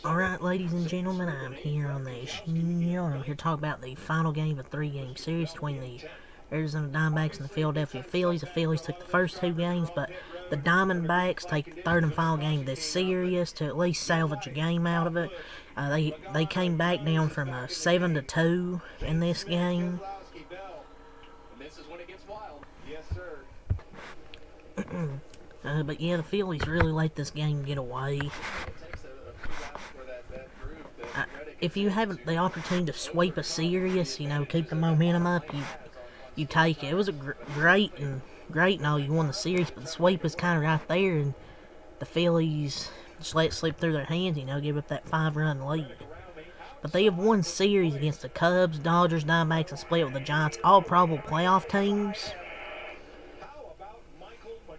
Alright, ladies and gentlemen, I'm here on the show, and I'm here to talk about the final game of a three-game series between the Arizona Diamondbacks and the Philadelphia Phillies. The Phillies took the first two games, but the Diamondbacks take the third and final game this series to at least salvage a game out of it. They came back down from 7-2 in this game. But yeah, the Phillies really let this game get away. If you have the opportunity to sweep a series, keep the momentum up, you take it. It was a great and all. You won the series, but the sweep was kind of right there, and the Phillies just let it slip through their hands. Give up that 5-run lead. But they have won series against the Cubs, Dodgers, Diamondbacks, and split with the Giants, all probable playoff teams.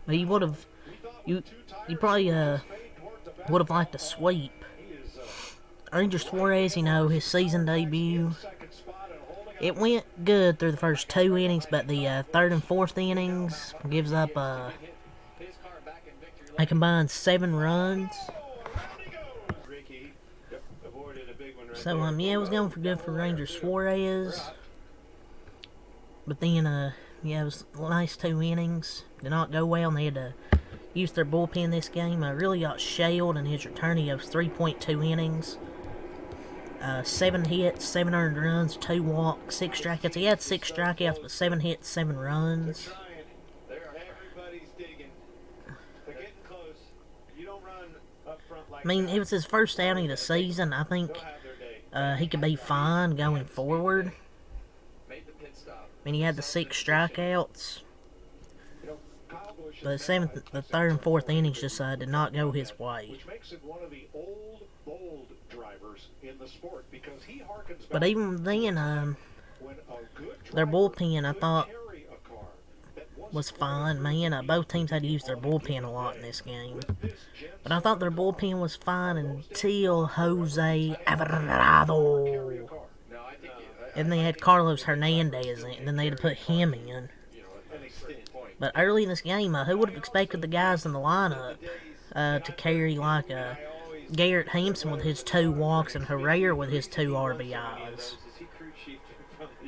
But you probably would have liked a sweep. Ranger Suarez, his season debut, it went good through the first two innings, but the third and fourth innings gives up a combined 7 runs. So, yeah, it was going for good for Ranger Suarez. But then, it was nice 2 innings. Did not go well, and they had to use their bullpen this game. Really got shelled in his return. He goes 3.2 innings. 7 hits, 7 earned runs, 2 walks, 6 strikeouts. He had 6 strikeouts, but 7 hits, 7 runs. I mean, it was his first outing of the season. I think he could be fine going forward. I mean, he had the 6 strikeouts. But the third and fourth innings just did not go his way. But even then, their bullpen, I thought, was fine. Man, both teams had to use their bullpen a lot in this game. But I thought their bullpen was fine until Jose Alvarado. And they had Carlos Hernandez in, and then they had to put him in. But early in this game, who would have expected the guys in the lineup to carry like Garrett Hampson with his 2 walks and Herrera with his 2 RBIs?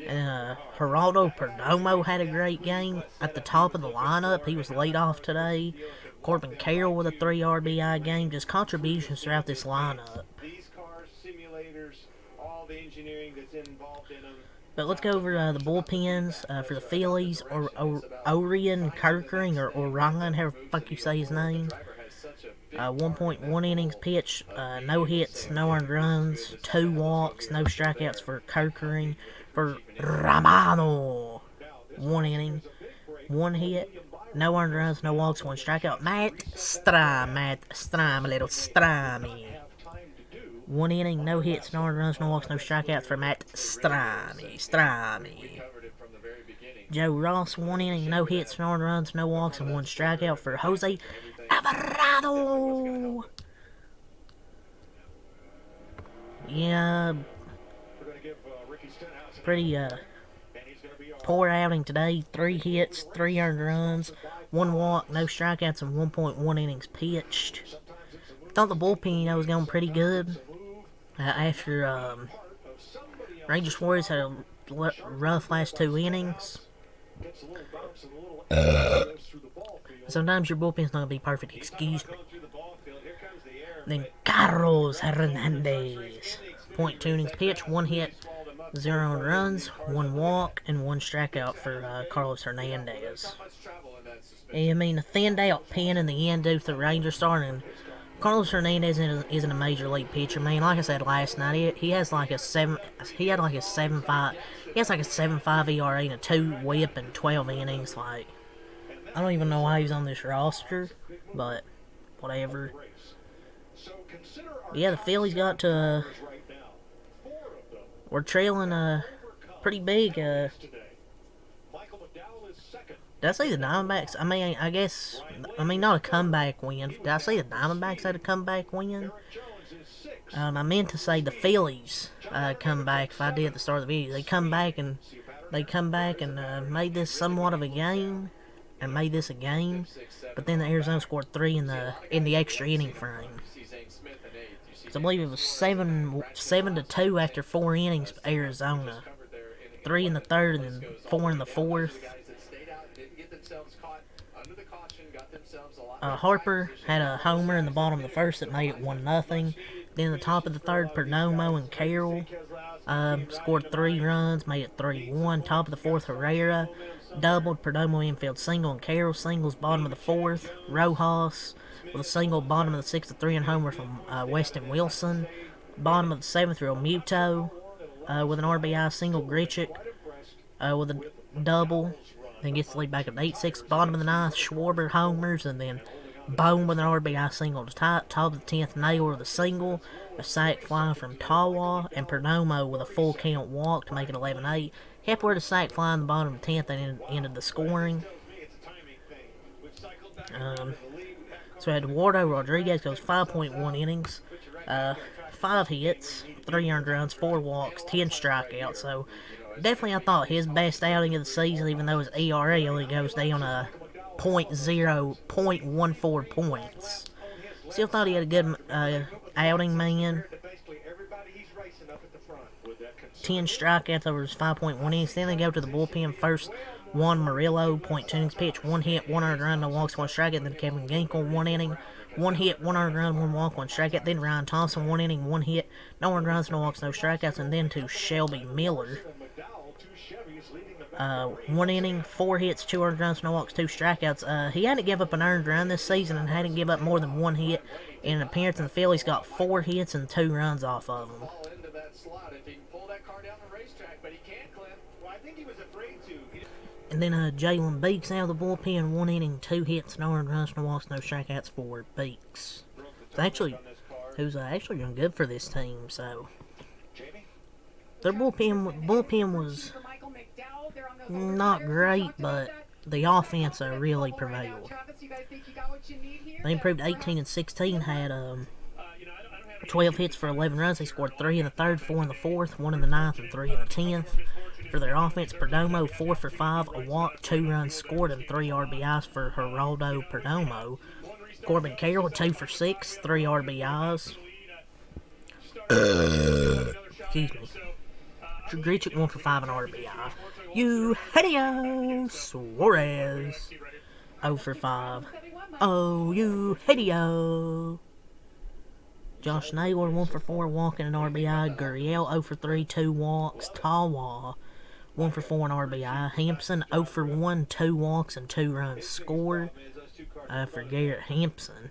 And Geraldo Perdomo had a great game at the top of the lineup. He was laid off today. Corbin Carroll with a 3 RBI game. Just contributions throughout this lineup. But let's go over the bullpens for the Phillies. Orion Kirkering, or Orion, however the fuck you say his name. 1.1 innings pitched, no hits, no earned runs, 2 walks, no strikeouts for Kirkering. For Romano, 1 inning, 1 hit, no earned runs, no walks, 1 strikeout. Matt Strahm, a little Strahmy. 1 inning, no hits, no earned runs, no walks, no strikeouts for Matt Strahmy. Joe Ross, 1 inning, no hits, no earned runs, no walks, and 1 strikeout for Jose Alvarado. Yeah, pretty poor outing today. 3 hits, 3 earned runs, 1 walk, no strikeouts, and 1.1 innings pitched. Thought the bullpen was going pretty good. After Ranger Suarez had a rough last 2 innings. Sometimes your bullpen's not going to be perfect, excuse me. Then Carlos Hernandez. 0.2 innings pitched, 1 hit, 0 earned runs, 1 walk, and 1 strikeout for Carlos Hernandez. I mean, a thinned out pen in the end due to the Rangers starting. Carlos Hernandez isn't a major league pitcher, man. Like I said last night, he has like a 7.5 ERA and a 2 WHIP in 12 innings. Like, I don't even know why he's on this roster, but whatever. Yeah, the Phillies got to. We're trailing pretty big. Did I say the Diamondbacks? I mean, not a comeback win. Did I say the Diamondbacks had a comeback win? I meant to say the Phillies come back. If I did at the start of the video, they come back and made this somewhat of a game. and made this a game. But then the Arizona scored 3 in the extra inning frame. So I believe it was 7-2 after 4 innings. Arizona, 3 in the third and then 4 in the fourth. Harper had a homer in the bottom of the first that made it 1-0. Then the top of the third, Perdomo and Carroll scored 3 runs, made it 3-1. Top of the fourth, Herrera doubled, Perdomo infield single, and Carroll singles. Bottom of the fourth, Rojas with a single. Bottom of the sixth, a 3-run homer from Weston Wilson. Bottom of the seventh, Real Muto with an RBI single. Grichuk with a double. Then gets the lead back up to 8-6. Bottom of the ninth, Schwarber homers, and then Bone with an RBI single to top of the 10th, Naylor with a single, a sac fly from Tawa, and Perdomo with a full count walk to make it 11-8. Hepler with a sac fly in the bottom of the 10th and ended the scoring. So we had Eduardo Rodriguez goes 5.1 innings, 5 hits, 3 earned runs, 4 walks, 10 strikeouts. So definitely I thought his best outing of the season, even though his ERA only goes down a 0.14 points. Still thought he had a good outing, man. 10 strikeouts over his 5.1 innings. Then they go to the bullpen first. Juan Murillo, 0.2 innings pitch, 1 hit, 1 earned run, no walks, 1 strikeout. Then Kevin Ginkel, 1 inning, 1 hit, 1 earned run, 1 walk, 1 strikeout. Then Ryan Thompson, 1 inning, 1 hit, no earned runs, no walks, no strikeouts. And then to Shelby Miller, 1 inning, 4 hits, 2 earned runs, no walks, 2 strikeouts. He hadn't given up an earned run this season and hadn't given up more than 1 hit in an appearance, and the Phillies got 4 hits and 2 runs off of him. And then Jalen Beeks out of the bullpen, 1 inning, 2 hits, no earned runs, no walks, no strikeouts for Beeks. Who's actually doing good for this team. So their bullpen was not great, but the offense really prevailed. They improved 18 and 16, had 12 hits for 11 runs. They scored 3 in the third, 4 in the fourth, 1 in the ninth, and 3 in the 10th. For their offense, Perdomo 4 for 5, a walk, 2 runs scored, and 3 RBIs for Geraldo Perdomo. Corbin Carroll 2 for 6, 3 RBIs. Excuse me. Grichuk 1 for 5 and RBI. Eugenio Suarez 0 for 5. Oh, Eugenio. Josh Naylor 1 for 4, walking an RBI. Gurriel 0 for 3, 2 walks. Tawa 1 for 4 and RBI. Hampson 0 for 1, 2 walks and 2 runs scored for Garrett Hampson.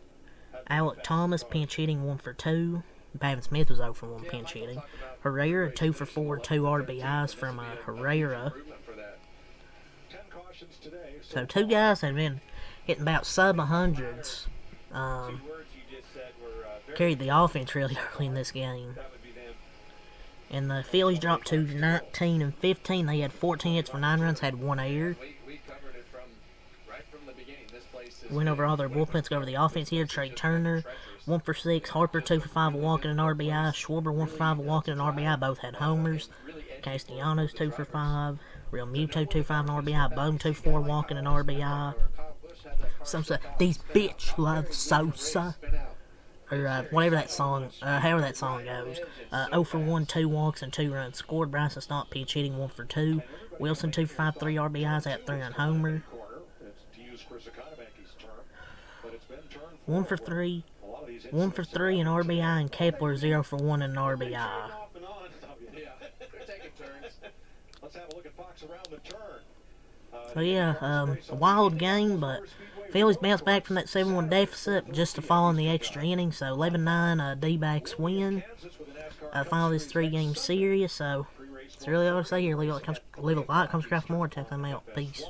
Alec Thomas pinch hitting 1 for 2. Pavin Smith was 0 for 1 pinch hitting. Herrera 2 for 4, 2 RBIs from Herrera. So 2 guys have been hitting about sub-100s. Carried the offense really early in this game. And the Phillies dropped to 19 and 15. They had 14 hits for 9 runs, had 1 error. Went over all their bullpens, go over the offense here. Trey Turner 1 for 6, Harper 2 for 5, a walk and an RBI. Schwarber 1 for 5, a walk and an RBI. Both had homers. Castellanos 2 for 5. Real Muto 2 for 5 and RBI. Bone 2 for 4, walk and an RBI. Sosa, these bitch love Sosa. Or whatever that song, however that song goes. 0 for 1, 2 walks and 2 runs scored. Bryson Stott pinch hitting 1 for 2. Wilson 2 for 5, 3 RBIs at 3-run homer. 1 for 3, 1 for 3 and RBI, and Kepler 0 for 1 and an RBI. So yeah, a wild game, but Phillies bounced back from that 7-1 deficit just to fall in the extra inning. So 11-9, D-backs win. Final this 3-game series. So that's really all I say here. Leave a like, come subscribe for more. Check them out. Peace.